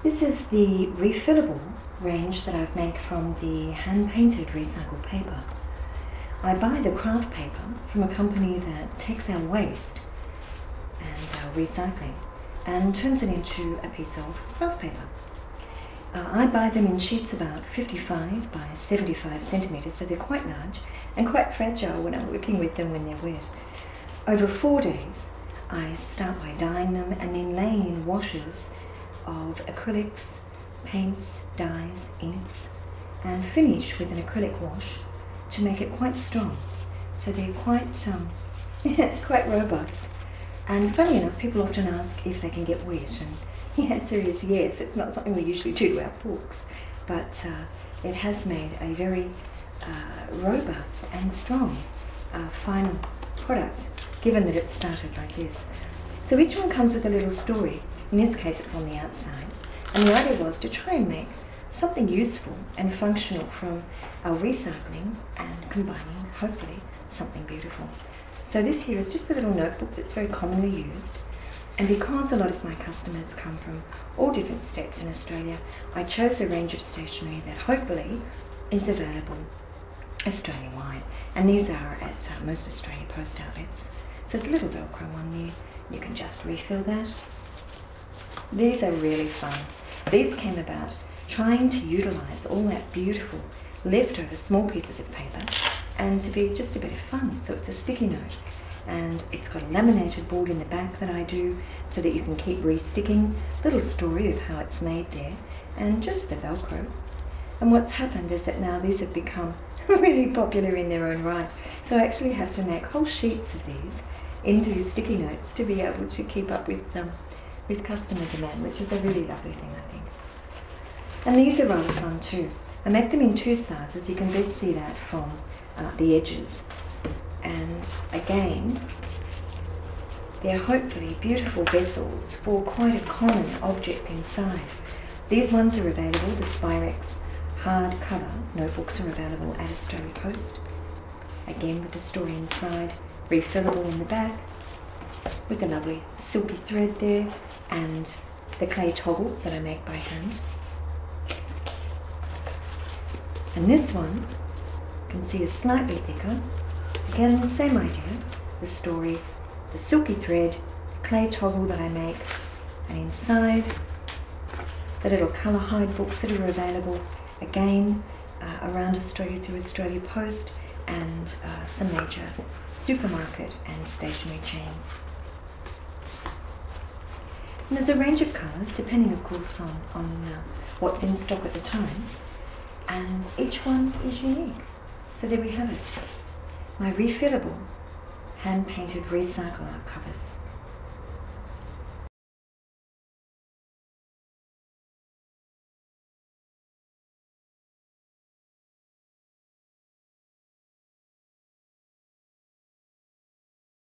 This is the refillable range that I've made from the hand-painted recycled paper. I buy the craft paper from a company that takes our waste and our recycling and turns it into a piece of craft paper. I buy them in sheets about 55 by 75 centimetres, so they're quite large and quite fragile when I'm working with them when they're wet. Over 4 days, I start by dyeing them and then laying in washes of acrylics, paints, dyes, inks, and finish with an acrylic wash to make it quite strong. So they're quite quite robust. And funny enough, people often ask if they can get wet, and the answer is yes. It's not something we usually do to our books, but it has made a very robust and strong final product, given that it started like this. So each one comes with a little story. In this case it's on the outside, and the idea was to try and make something useful and functional from our recycling and combining, hopefully, something beautiful. So this here is just a little notebook that's very commonly used, and because a lot of my customers come from all different states in Australia, I chose a range of stationery that hopefully is available Australia-wide, and these are at most Australia Post outlets. So there's a little Velcro one there, you can just refill that. These are really fun. These came about trying to utilise all that beautiful leftover small pieces of paper and to be just a bit of fun. So it's a sticky note, and it's got a laminated board in the back that I do so that you can keep re-sticking. Little story of how it's made there, and just the Velcro. And what's happened is that now these have become really popular in their own right. So I actually have to make whole sheets of these into sticky notes to be able to keep up with customer demand, which is a really lovely thing, I think. And these are rather fun too. I make them in two sizes. You can best see that from the edges. And again, they're hopefully beautiful vessels for quite a common object inside. These ones are available, the Spyrex hardcover notebooks are available at Australia Post. Again with the story inside, refillable in the back, with a lovely silky thread there, and the clay toggle that I make by hand. And this one, you can see, is slightly thicker. Again, the same idea, the story, the silky thread, the clay toggle that I make, and inside the little colour hide books that are available, again, around Australia through Australia Post and some major supermarket and stationery chains. And there's a range of colours, depending of course on what's in stock at the time, and each one is unique. So there we have it, my refillable hand-painted recycle art covers.